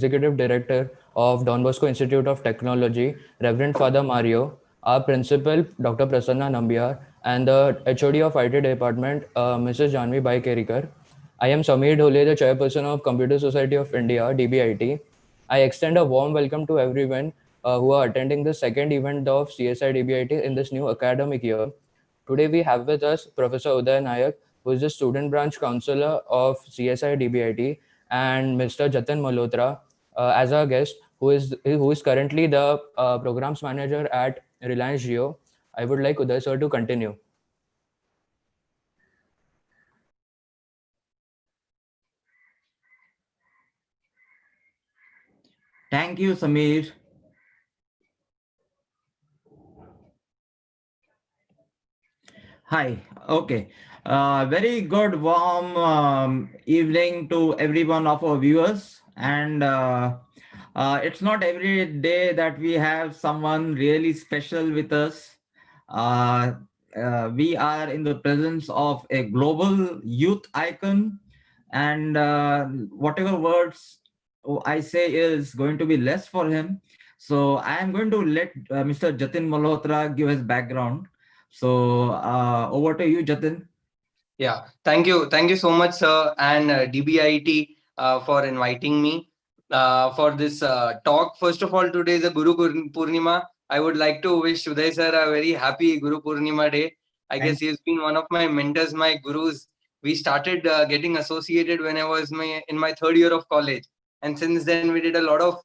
Executive Director of Don Bosco Institute of Technology, Reverend Father Mario, our Principal, Dr. Prasanna Nambiar, and the HOD of IT Department, Mrs. Janvi Bhai. I am Sameer Dhole, the Chairperson of Computer Society of India, DBIT. I extend a warm welcome to everyone who are attending the second event of CSI DBIT in this new academic year. Today we have with us Professor Uday Nayak, who is the Student Branch Counselor of CSI DBIT, and Mr. Jatin Malhotra as our guest, who is currently the Programs Manager at Reliance Jio. I would like Uday sir to continue. Thank you, Sameer. Hi. Okay. Very good, warm evening to every one of our viewers. And it's not every day that we have someone really special with us. Uh, we are in the presence of a global youth icon, and whatever words I say is going to be less for him. So I am going to let Mr. Jatin Malhotra give his background. So over to you, Jatin. Yeah, thank you so much, sir, and DBIT for inviting me for this talk. First of all, today is a Purnima. I would like to wish Uday sir a very happy Guru Purnima day. I Thank guess he has been one of my mentors, my gurus. We started getting associated when I was in my third year of college, and since then we did a lot of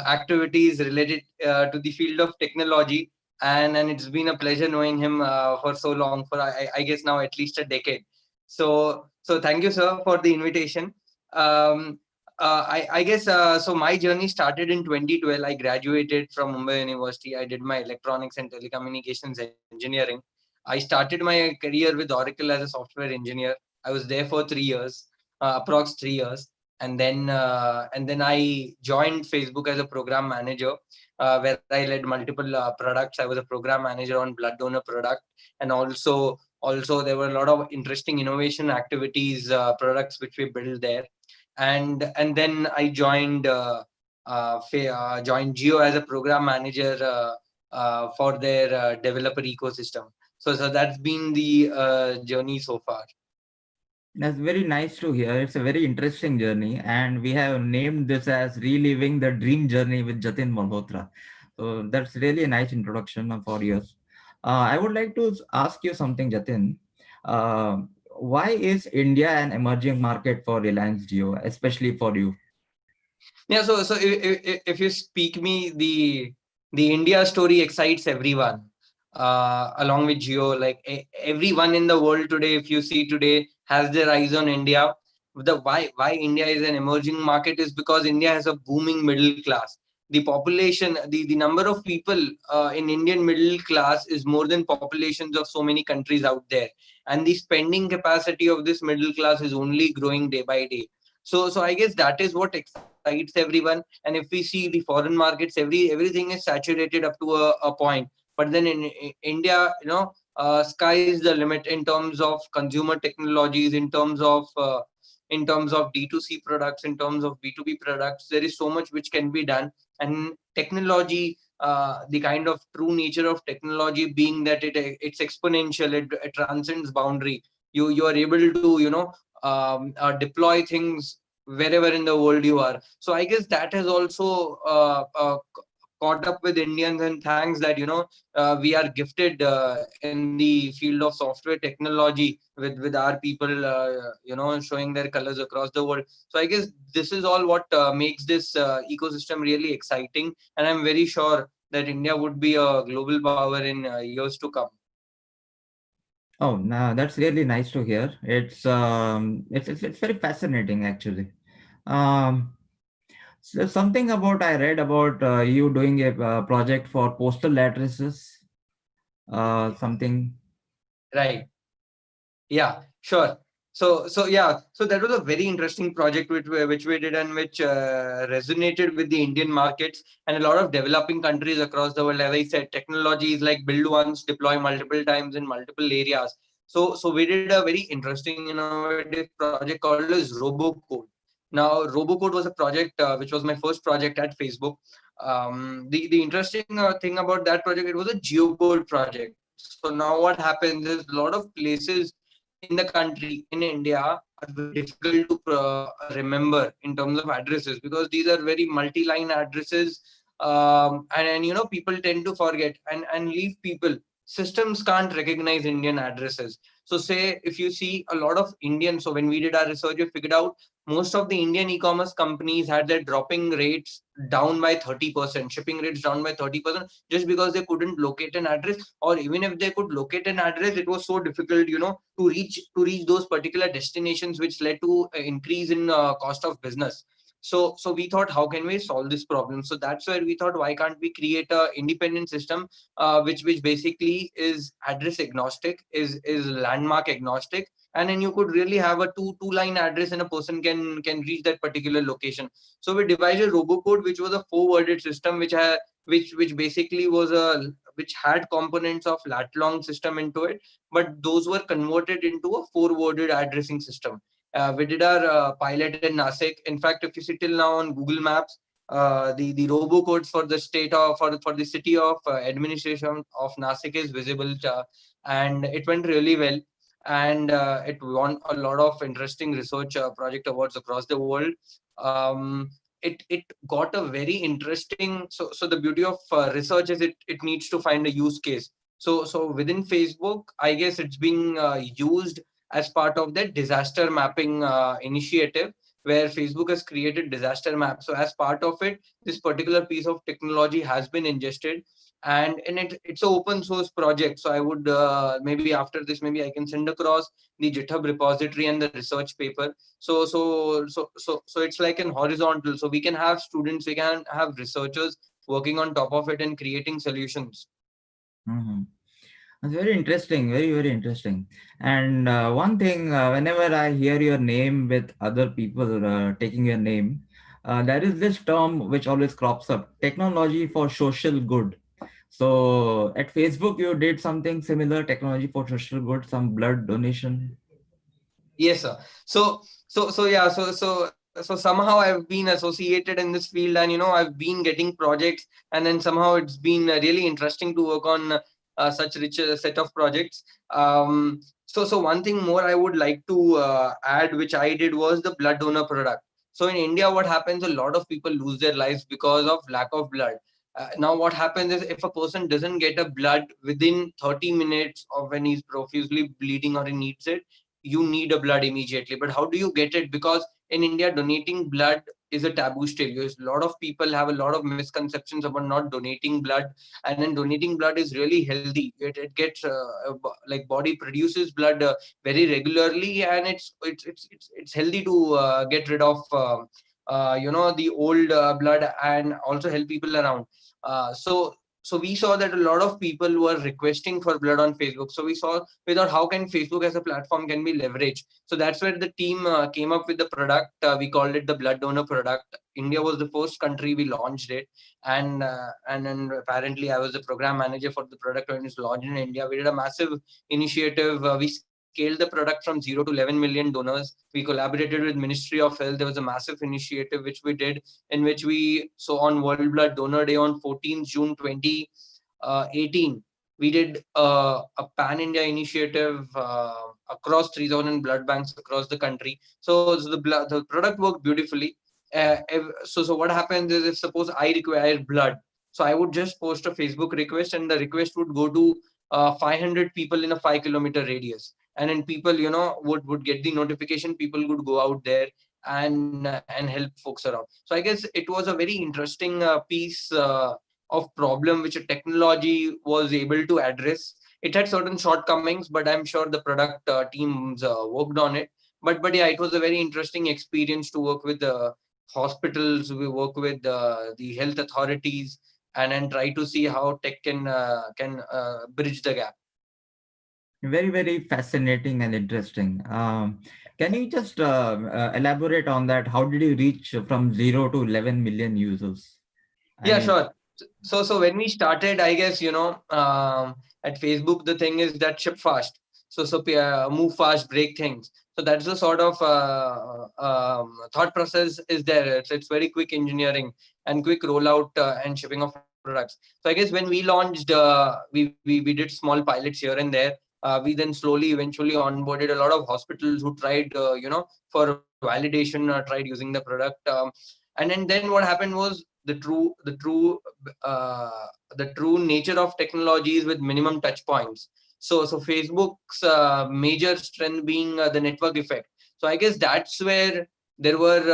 activities related to the field of technology, and it's been a pleasure knowing him for so long, for I guess now at least a decade. So thank you, sir, for the invitation. um, I guess so my journey started in 2012. I graduated from Mumbai University. I did my electronics and telecommunications engineering. I started my career with Oracle as a software engineer. I was there for 3 years, approx 3 years, and then I joined Facebook as a program manager, where I led multiple products. I was a program manager on blood donor product, and also there were a lot of interesting innovation activities, products which we built there. And then I joined Geo as a program manager for their developer ecosystem. So that's been the journey so far. That's very nice to hear. It's a very interesting journey, and we have named this as Reliving the Dream Journey with Jatin Malhotra. So that's really a nice introduction for yours. I would like to ask you something, Jatin. Uh, why is India an emerging market for Reliance Jio, especially for you? Yeah, so if you speak me, the India story excites everyone. Along with Geo, like everyone in the world today, if you see today, has their eyes on India. The why India is an emerging market is because India has a booming middle class. The population, the number of people in Indian middle class is more than populations of so many countries out there, and the spending capacity of this middle class is only growing day by day. So I guess that is what excites everyone. And if we see the foreign markets, everything is saturated up to a point. But then in India, sky is the limit in terms of consumer technologies, in terms of D2C products, in terms of B2B products. There is so much which can be done. And technology, the kind of true nature of technology being that it's exponential, it transcends boundary. You are able to deploy things wherever in the world you are. So I guess that has also caught up with Indians, and thanks that we are gifted in the field of software technology with our people showing their colors across the world. So I guess this is all what makes this ecosystem really exciting, and I'm very sure that India would be a global power in years to come. Oh, no, that's really nice to hear. It's very fascinating actually. Um, so something about I read about you doing a project for postal addresses. Something. Right. Yeah, sure. So that was a very interesting project which we did, and which resonated with the Indian markets and a lot of developing countries across the world. As I said, technology is like build once, deploy multiple times in multiple areas. So we did a very interesting innovative project called as RoboCode. Now, Robocode was a project which was my first project at Facebook. The interesting thing about that project, it was a geocode project. So now what happens is a lot of places in the country, in India, are very difficult to remember in terms of addresses, because these are very multi-line addresses, and people tend to forget and leave people. Systems can't recognize Indian addresses. So say if you see a lot of Indian, so when we did our research, we figured out most of the Indian e-commerce companies had their dropping rates down by 30%, shipping rates down by 30%, just because they couldn't locate an address, or even if they could locate an address, it was so difficult, to reach those particular destinations, which led to an increase in cost of business. So we thought, how can we solve this problem? So that's where we thought, why can't we create a independent system, which basically is address agnostic, is landmark agnostic, and then you could really have a two line address, and a person can reach that particular location. So we devised a robocode, which was a four worded system, which basically was a which had components of lat long system into it, but those were converted into a four worded addressing system. We did our pilot in Nasik. In fact, if you see till now on Google Maps, the robocodes for the state of for the city of administration of Nasik is visible, and it went really well, and it won a lot of interesting research project awards across the world. It got a very interesting, so the beauty of research is it needs to find a use case. So within Facebook, I guess it's being used as part of that disaster mapping initiative, where Facebook has created disaster maps. So as part of it, this particular piece of technology has been ingested, and it's an open source project. So I would maybe after this, maybe I can send across the GitHub repository and the research paper. So it's like an horizontal. So we can have students, we can have researchers working on top of it and creating solutions. Mm-hmm. It's very interesting, very, very interesting. And one thing, whenever I hear your name with other people taking your name, there is this term which always crops up: technology for social good. So at Facebook, you did something similar, technology for social good, some blood donation. Yes, sir. So somehow I've been associated in this field, and I've been getting projects, and then somehow it's been really interesting to work on such rich set of projects. So one thing more I would like to add, which I did, was the blood donor product. So in India, what happens? A lot of people lose their lives because of lack of blood. Now, what happens is, if a person doesn't get a blood within 30 minutes of when he's profusely bleeding or he needs it, you need a blood immediately. But how do you get it? Because in India, donating blood is a taboo still. A lot of people have a lot of misconceptions about not donating blood, and then donating blood is really healthy. It gets like body produces blood very regularly, and it's healthy to get rid of the old blood, and also help people around. So we saw that a lot of people were requesting for blood on Facebook. So we thought, how can Facebook as a platform can be leveraged? So that's where the team came up with the product. We called it the blood donor product. India was the first country we launched it, and then apparently I was the program manager for the product when it's launched in India. We did a massive initiative. We scaled the product from 0 to 11 million donors. We collaborated with Ministry of Health. There was a massive initiative which we did, in which so on World Blood Donor Day on 14th June 2018, we did a pan-India initiative across 3,000 blood banks across the country. So the product worked beautifully. So what happens is, if suppose I require blood, so I would just post a Facebook request, and the request would go to 500 people in a 5 kilometer radius, and then people would get the notification. People would go out there and help folks around. So I guess it was a very interesting piece of problem which a technology was able to address. It had certain shortcomings, but I'm sure the product teams worked on it. But yeah, it was a very interesting experience to work with hospitals. We work with the health authorities, and then try to see how tech can bridge the gap. Very, very fascinating and interesting. Can you just elaborate on that? How did you reach from 0 to 11 million users? I Yeah, mean, sure. So when we started, I guess, at Facebook, the thing is that ship fast. move fast, break things. So that's the sort of thought process is there. It's very quick engineering and quick rollout and shipping of products. So I guess when we launched, we did small pilots here and there. We then slowly, eventually onboarded a lot of hospitals who tried, for validation, tried using the product. And then what happened was uh, the true nature of technologies with minimum touch points. So Facebook's major strength being the network effect. So I guess that's where there was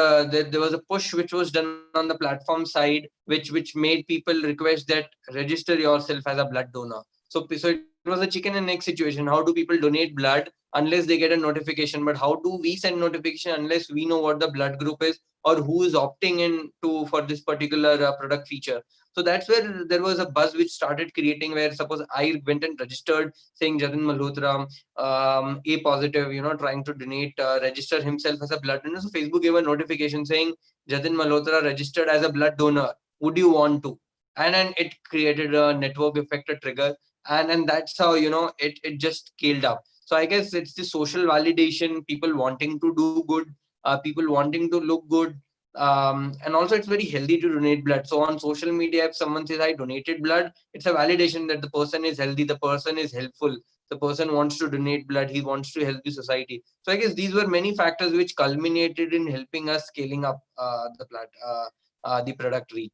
a push which was done on the platform side, which made people request that register yourself as a blood donor. So it was a chicken and egg situation. How do people donate blood unless they get a notification? But how do we send notification unless we know what the blood group is or who is opting in to for this particular product feature? So that's where there was a buzz which started creating, where suppose I went and registered saying Jatin Malhotra, A positive, trying to donate, register himself as a blood donor. So Facebook gave a notification saying Jatin Malhotra registered as a blood donor. Would you want to? And then it created a network effect, a trigger, and that's how it just scaled up. So I guess it's the social validation, people wanting to do good, people wanting to look good, and also it's very healthy to donate blood. So on social media, if someone says I donated blood, it's a validation that the person is healthy, the person is helpful, the person wants to donate blood, he wants to help the society. So I guess these were many factors which culminated in helping us scaling up the product reach.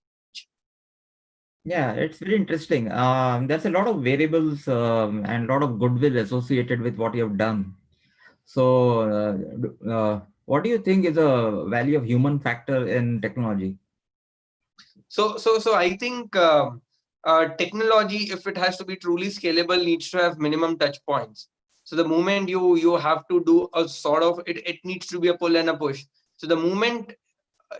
Yeah, it's very interesting. There's a lot of variables and a lot of goodwill associated with what you have done. So, what do you think is the value of human factor in technology? So I think technology, if it has to be truly scalable, needs to have minimum touch points. So the moment you have to do a sort of it needs to be a pull and a push. So the moment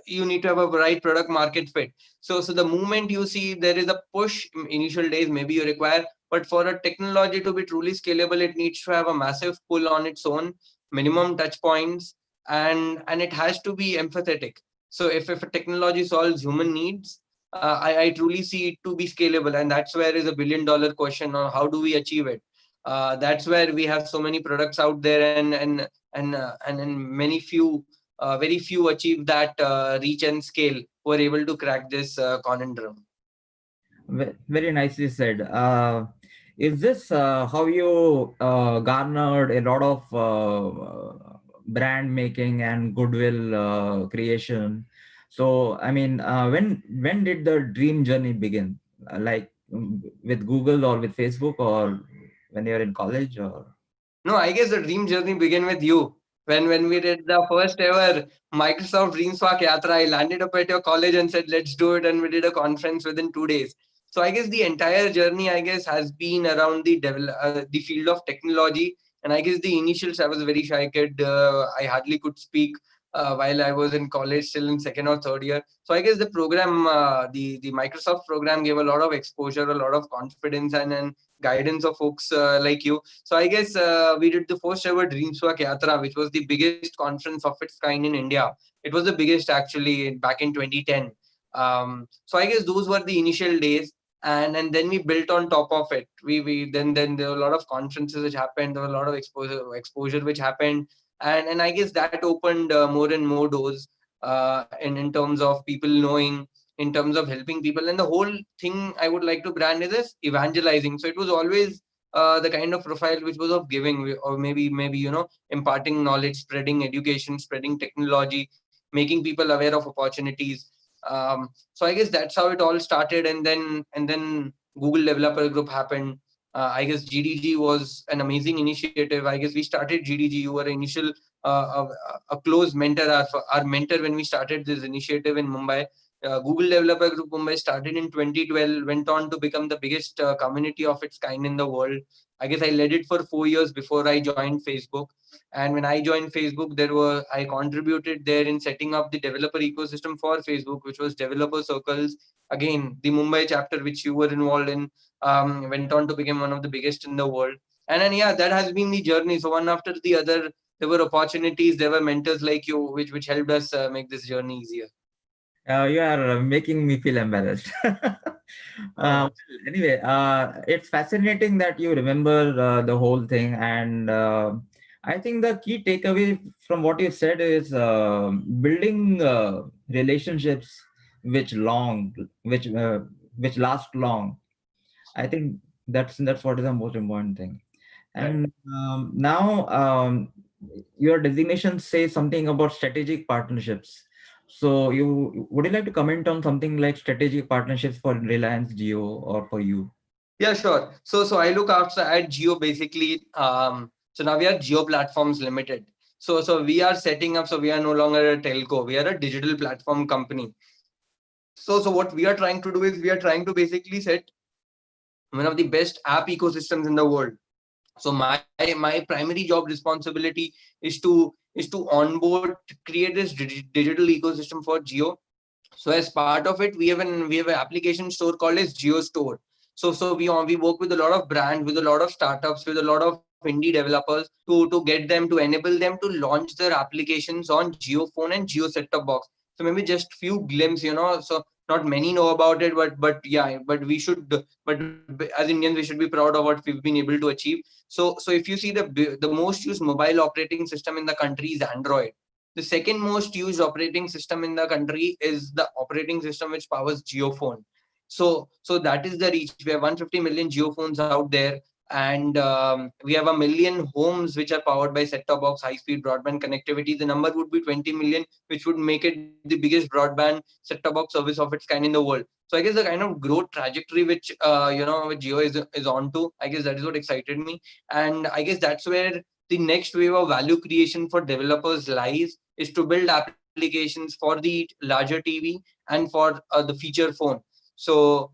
you need to have a right product market fit. So the moment you see there is a push initial days, maybe you require, but for a technology to be truly scalable, it needs to have a massive pull on its own, minimum touch points, and it has to be empathetic. So if a technology solves human needs, I truly see it to be scalable, and that's where is $1 billion question on how do we achieve it. That's where we have so many products out there, and many few very few achieve that reach and scale who are able to crack this conundrum. Very nicely said. Is this how you garnered a lot of brand making and goodwill creation? So, I mean, when did the dream journey begin? With Google or with Facebook, or when you're in college, or? No, I guess the dream journey began with you. When we did the first ever Microsoft DreamSpark Yatra, I landed up at your college and said, let's do it. And we did a conference within 2 days. So I guess the entire journey, I guess, has been around the field of technology. And I guess the initials, I was a very shy kid. I hardly could speak while I was in college, still in second or third year. So I guess the program, the Microsoft program gave a lot of exposure, a lot of confidence, and guidance of folks like you. So I guess we did the first ever DreamSpark Yatra, which was the biggest conference of its kind in India. It was the biggest actually back in 2010. So I guess those were the initial days, and then we built on top of it. We then there were a lot of conferences which happened. There were a lot of exposure which happened, and I guess that opened more and more doors in terms of people knowing, in terms of helping people. And the whole thing I would like to brand is as evangelizing. So it was always the kind of profile which was of giving, or maybe imparting knowledge, spreading education, spreading technology, making people aware of opportunities. So I guess that's how it all started, and then Google Developer Group happened. I guess GDG was an amazing initiative. I guess we started GDG. You were initial a close mentor, our mentor when we started this initiative in Mumbai. Google Developer Group Mumbai started in 2012, went on to become the biggest community of its kind in the world. I guess I led it for 4 years before I joined Facebook. And when I joined Facebook, I contributed there in setting up the developer ecosystem for Facebook, which was developer circles. Again, the Mumbai chapter, which you were involved in, went on to become one of the biggest in the world. And then, yeah, that has been the journey. So one after the other, there were opportunities, there were mentors like you, which helped us make this journey easier. You are making me feel embarrassed. Well, anyway, it's fascinating that you remember the whole thing, and I think the key takeaway from what you said is building relationships which long, which last long. I think that's what is the most important thing. Right. And now your designation says something about strategic partnerships. So you would you like to comment on something like strategic partnerships for Reliance Geo or for you? Yeah, sure. So I look after at Geo basically. So now we are Geo Platforms Limited. So we are setting up. So we are no longer a telco. We are a digital platform company. So what we are trying to do is we are trying to basically set one of the best app ecosystems in the world. So my primary job responsibility is to onboard, create this digital ecosystem for Geo. So as part of it, we have an application store called as Geo Store. So we work with a lot of brands, with a lot of startups, with a lot of indie developers to get them, to enable them to launch their applications on Geo phone and Geo set top box. So maybe just few glimpse, so not many know about it, but yeah, but we should, but as Indians we should be proud of what we've been able to achieve. So if you see the most used mobile operating system in the country is Android. The second most used operating system in the country is the operating system which powers geophone. So that is the reach. We have 150 million geophones out there, and we have a million homes which are powered by set-top box, high-speed broadband connectivity. The number would be 20 million, which would make it the biggest broadband set-top box service of its kind in the world. So I guess the kind of growth trajectory which which Geo is on to, I guess that is what excited me, and I guess that's where the next wave of value creation for developers lies, is to build applications for the larger TV and for the feature phone. So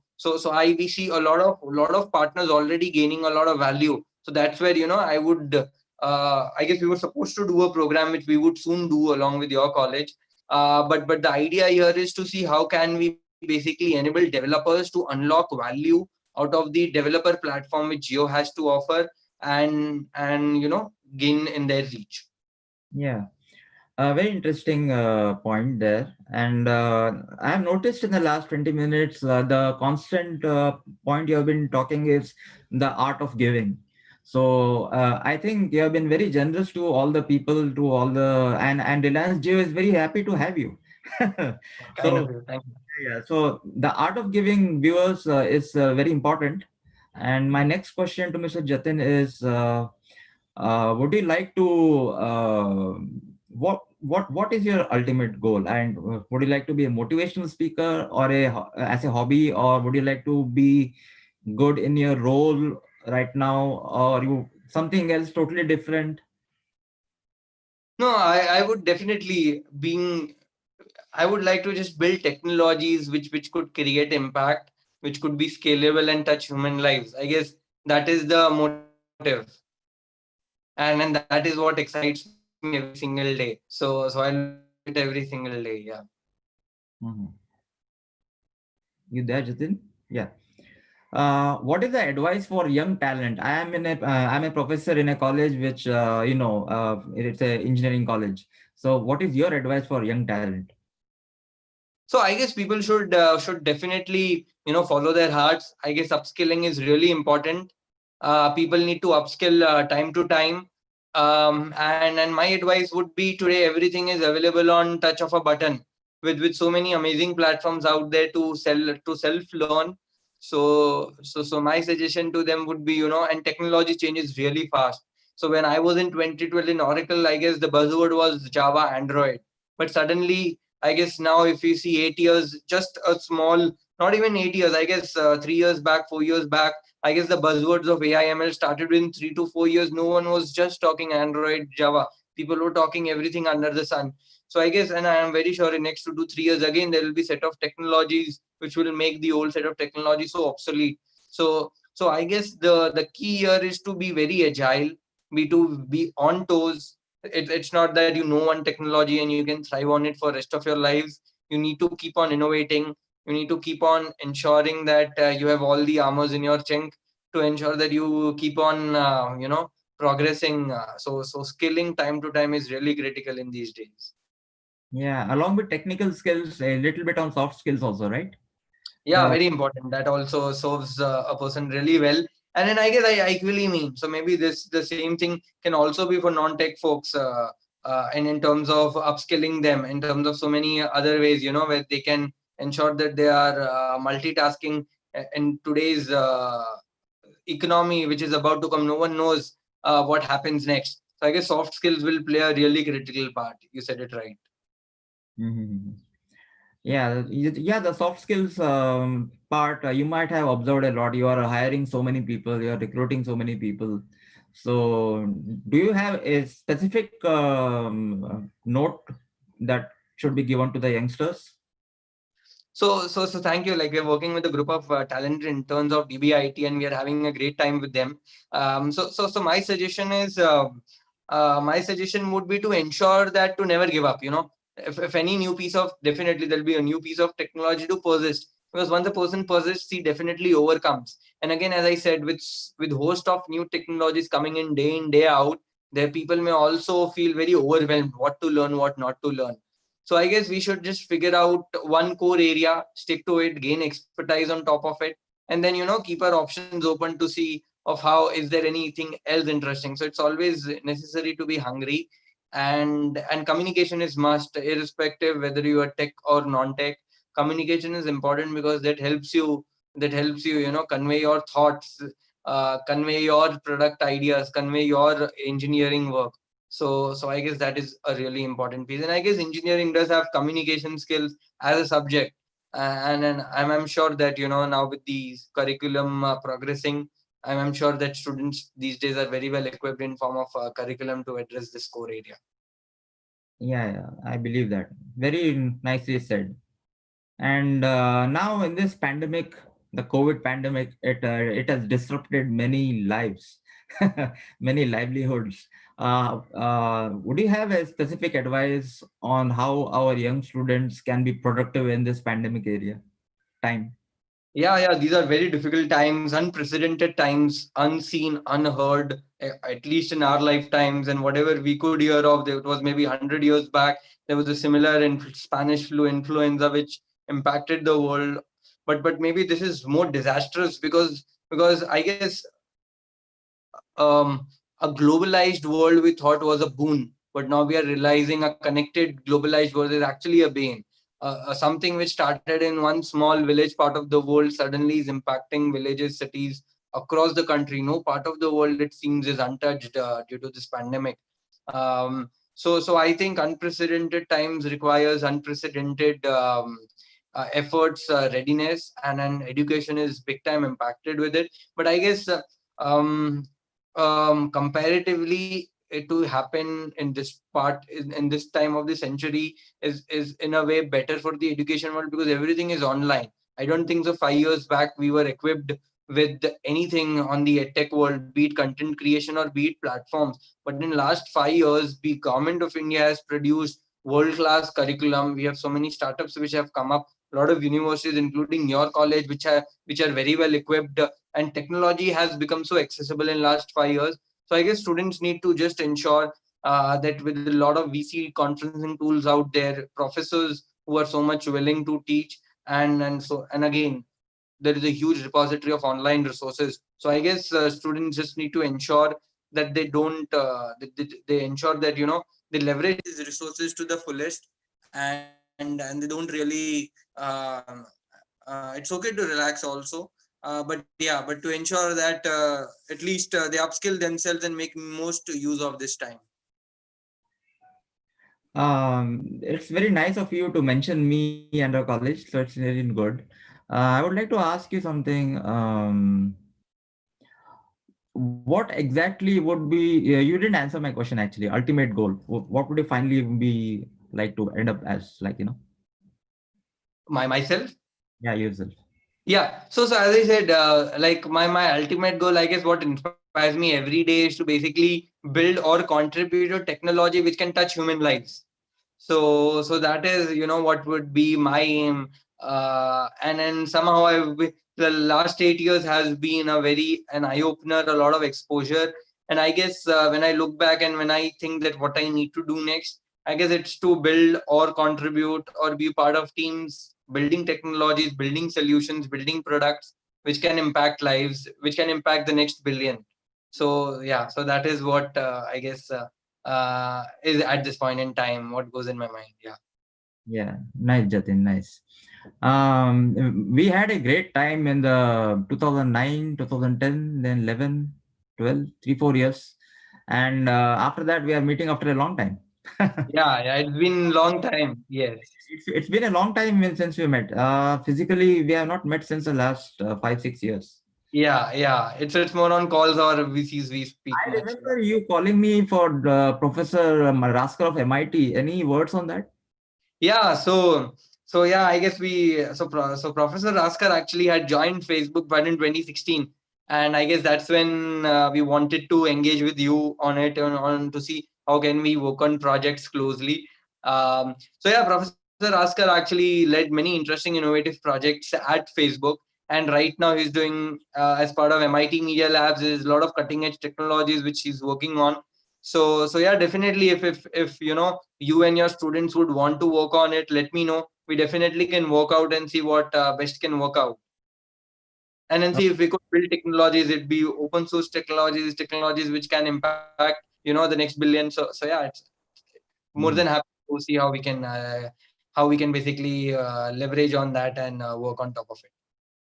I we see a lot of partners already gaining a lot of value. So that's where I would I guess we were supposed to do a program which we would soon do along with your college. But the idea here is to see how can we basically enable developers to unlock value out of the developer platform which Geo has to offer, and gain in their reach. Yeah. A very interesting point there. And I have noticed in the last 20 minutes, the constant point you have been talking is the art of giving. So I think you have been very generous to all the people, to all the, and Reliance Jio is very happy to have you. Kind So of you. Thank you. yeah, so the art of giving viewers is very important. And my next question to Mr. Jatin is, would you like to what is your ultimate goal, and would you like to be a motivational speaker or as a hobby, or would you like to be good in your role right now, or you something else totally different? No, I would definitely being I would like to just build technologies which could create impact, which could be scalable and touch human lives. I guess that is the motive, and that is what excites me every single day. So I look forward to it every single day. Yeah. Mhm. You there, Jatin? Yeah. What is the advice for young talent? I'm a professor in a college which it's a engineering college. So what is your advice for young talent? So I guess people should definitely follow their hearts. I guess upskilling is really important. People need to upskill time to time. And my advice would be, today everything is available on touch of a button, with so many amazing platforms out there to self learn. So my suggestion to them would be, and technology changes really fast. So when I was in 2012 in Oracle, I guess the buzzword was Java, Android. But suddenly, I guess now if you see 8 years, just a small, not even 8 years, I guess 3 years back, 4 years back, I guess the buzzwords of AI ML started in 3 to 4 years. No one was just talking Android, Java. People were talking everything under the sun. So I guess, and I am very sure in next 2 to 3 years again there will be set of technologies which will make the old set of technology so obsolete. So I guess the key here is to be very agile, be on toes. It's not that you know one technology and you can thrive on it for rest of your lives. You need to keep on innovating. You need to keep on ensuring that you have all the armors in your chink to ensure that you keep on progressing. So skilling time to time is really critical in these days. Yeah, along with technical skills, a little bit on soft skills also, right? Yeah, very important. That also serves a person really well. And then I guess I equally mean, so maybe this the same thing can also be for non-tech folks, and in terms of upskilling them in terms of so many other ways, where they can ensure that they are multitasking in today's economy, which is about to come. No one knows what happens next. So I guess soft skills will play a really critical part. You said it right. Mm-hmm. Yeah, the soft skills part, you might have observed a lot. You are hiring so many people, you are recruiting so many people. So, do you have a specific note that should be given to the youngsters? So thank you. Like, we're working with a group of talented interns of DBIT, and we are having a great time with them. So my suggestion would be to ensure that to never give up. If any new piece of, definitely there'll be a new piece of technology to persist, because once a person persists, he definitely overcomes. And again, as I said, with host of new technologies coming in day out, there people may also feel very overwhelmed, what to learn, what not to learn. So I guess we should just figure out one core area, stick to it, gain expertise on top of it, and then keep our options open to see of how is there anything else interesting. So it's always necessary to be hungry, and communication is must, irrespective whether you are tech or non-tech. Communication is important because that helps you convey your thoughts, convey your product ideas, convey your engineering work. So I guess that is a really important piece. And I guess engineering does have communication skills as a subject. And I'm sure that, now with the curriculum progressing, I'm sure that students these days are very well equipped in form of curriculum to address this core area. Yeah, I believe that. Very nicely said. And now in this pandemic, the COVID pandemic, it has disrupted many lives, many livelihoods. Would you have a specific advice on how our young students can be productive in this pandemic area time? Yeah, these are very difficult times, unprecedented times, unseen, unheard, at least in our lifetimes. And whatever we could hear of, there, it was maybe 100 years back, there was a similar Spanish flu influenza which impacted the world. But maybe this is more disastrous because I guess um, a globalized world we thought was a boon, but now we are realizing a connected, globalized world is actually a bane. Something which started in one small village part of the world suddenly is impacting villages, cities across the country. No part of the world, it seems, is untouched due to this pandemic. So I think unprecedented times requires unprecedented efforts, readiness, and education is big time impacted with it. But I guess um, comparatively, it to happen in this in this time of the century is in a way better for the education world, because everything is online. I don't think so 5 years back we were equipped with anything on the edtech world, be it content creation or be it platforms. But in last 5 years, the government of India has produced world class curriculum. We have so many startups which have come up, a lot of universities including your college which are very well equipped, and technology has become so accessible in last 5 years. So I guess students need to just ensure that with a lot of VC conferencing tools out there, professors who are so much willing to teach, and again, there is a huge repository of online resources. So I guess students just need to ensure that they don't they ensure that they leverage these resources to the fullest, and they don't really it's okay to relax also, but to ensure that at least they upskill themselves and make most use of this time. It's very nice of you to mention me and our college, so it's really good. I would like to ask you something. What exactly would be, you didn't answer my question actually, ultimate goal. What would you finally be like to end up as, like, Myself. yeah, yourself. Yeah. So as I said, like my ultimate goal, I guess, what inspires me every day is to basically build or contribute to technology which can touch human lives. So that is what would be my aim. And then somehow the last 8 years has been a very an eye opener, a lot of exposure. And I guess when I look back and when I think that what I need to do next, I guess it's to build or contribute or be part of teams building technologies, building solutions, building products which can impact lives, which can impact the next billion. So yeah, so that is what I guess is at this point in time what goes in my mind. Yeah. Yeah, nice, Jatin, nice. We had a great time in the 2009, 2010, then 11, 12, 3, 4 years. And after that, we are meeting after a long time. Yeah, yeah, it's been long time. Yes. It's been a long time since we met. Physically, we have not met since the last 5, 6 years. Yeah, yeah. It's more on calls or VCs we speak I much. remember you calling me for Professor Raskar of MIT. Any words on that? Yeah, so yeah, I guess so Professor Raskar actually had joined Facebook back in 2016, and I guess that's when we wanted to engage with you on it on to see how can we work on projects closely. So yeah, Professor Raskar actually led many interesting innovative projects at Facebook, and right now he's doing as part of MIT Media Labs. There's a lot of cutting edge technologies which he's working on. So yeah, definitely if you and your students would want to work on it, let me know. We definitely can work out and see what best can work out, and then see if we could build technologies. It'd be open source technologies which can impact the next billion. So yeah, it's more than Mm. happy to see how we can basically leverage on that and work on top of it.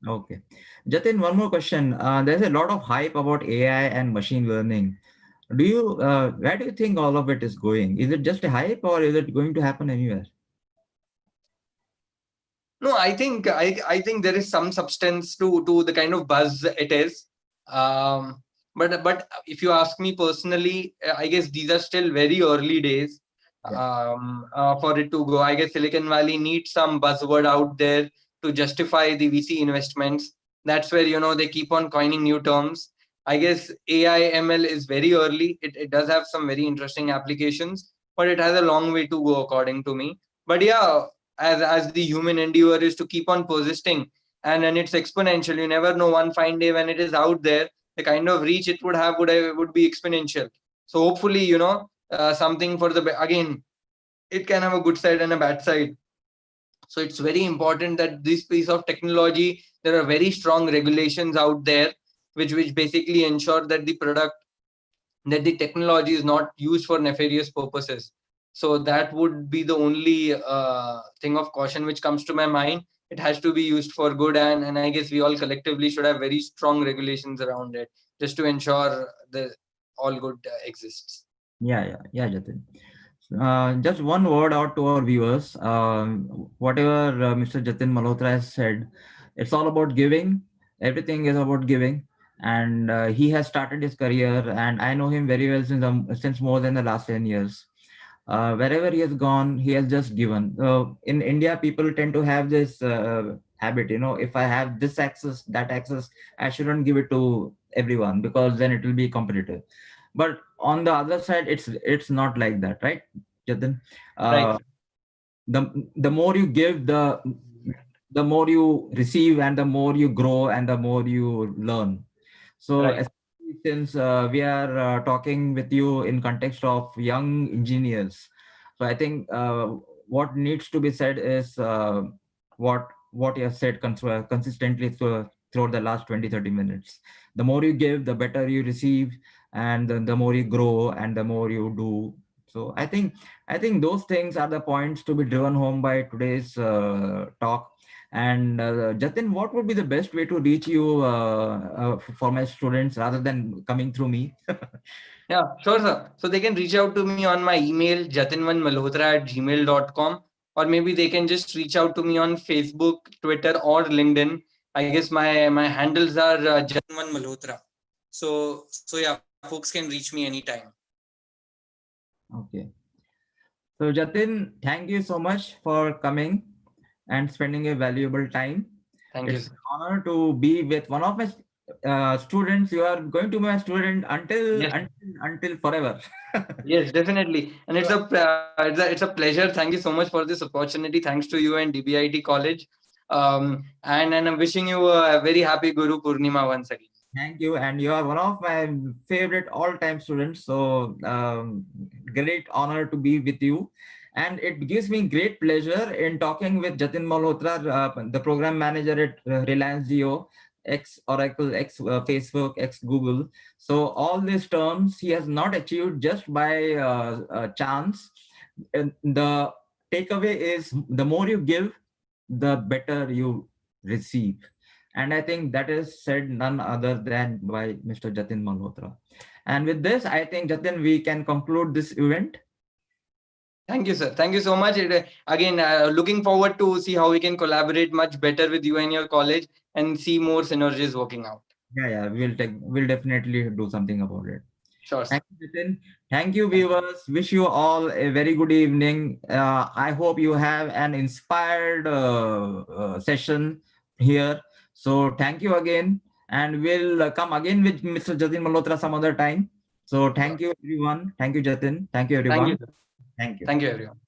Okay. Jatin, one more question. There's a lot of hype about AI and machine learning. Where do you think all of it is going? Is it just a hype or is it going to happen anywhere? No, I think there is some substance to the kind of buzz it is. But if you ask me personally, I guess these are still very early days Yeah. for it to go. I guess Silicon Valley needs some buzzword out there to justify the VC investments. That's where they keep on coining new terms. I guess AI ML is very early. It does have some very interesting applications, but it has a long way to go according to me. But yeah, as the human endeavor is to keep on persisting, and then it's exponential. You never know, one fine day when it is out there, the kind of reach it would have would be exponential. So hopefully, something for again, it can have a good side and a bad side. So it's very important that this piece of technology, there are very strong regulations out there which basically ensure that the technology is not used for nefarious purposes. So that would be the only thing of caution which comes to my mind. It has to be used for good, and I guess we all collectively should have very strong regulations around it just to ensure the all good exists. Yeah, Jatin. Just one word out to our viewers. Whatever Mr. Jatin Malhotra has said, it's all about giving. Everything is about giving. And he has started his career, and I know him very well since more than the last 10 years. Wherever he has gone, he has just given. In India, people tend to have this habit, if I have this access, that access, I shouldn't give it to everyone because then it will be competitive. But on the other side, it's not like that, right, Jatin? Right, Uh, the more you give, the more you receive, and the more you grow, and the more you learn. So, right, especially since we are talking with you in context of young engineers, so I think what needs to be said is what you have said consistently throughout the last 20, 30 minutes. The more you give, the better you receive, and the more you grow, and the more you do. So I think those things are the points to be driven home by today's talk. And Jatin, what would be the best way to reach you for my students rather than coming through me? yeah, sure, sir. So they can reach out to me on my email, jatinmanmalhotra@gmail.com, or maybe they can just reach out to me on Facebook, Twitter, or LinkedIn. I guess my handles are Jatinman Malhotra. So yeah, folks can reach me anytime. Okay. So Jatin, thank you so much for coming and spending a valuable time. Thank you, It's sir. an honor to be with one of my students. You are going to be my student Yes, until forever. yes, definitely. And it's a pleasure. Thank you so much for this opportunity. Thanks to you and DBIT College. And I'm wishing you a very happy Guru Purnima once again. Thank you, and you are one of my favorite all-time students. So great honor to be with you. And it gives me great pleasure in talking with Jatin Malhotra, the program manager at Reliance Jio, ex Oracle, ex Facebook, ex Google. So all these terms he has not achieved just by chance. And the takeaway is the more you give, the better you receive. And I think that is said none other than by Mr. Jatin Malhotra. And with this, I think, Jatin, we can conclude this event. Thank you, sir. Thank you so much. Again, looking forward to see how we can collaborate much better with you and your college and see more synergies working out. Yeah, we'll definitely do something about it. Sure, sir. Thank you, Jatin. Thank you, viewers. Wish you all a very good evening. I hope you have an inspired session here. So thank you again, and we'll come again with Mr. Jatin Malhotra some other time. So thank you, everyone. Thank you, Jatin. Thank you, Thank you, everyone. sir. Thank you. Thank you, everyone.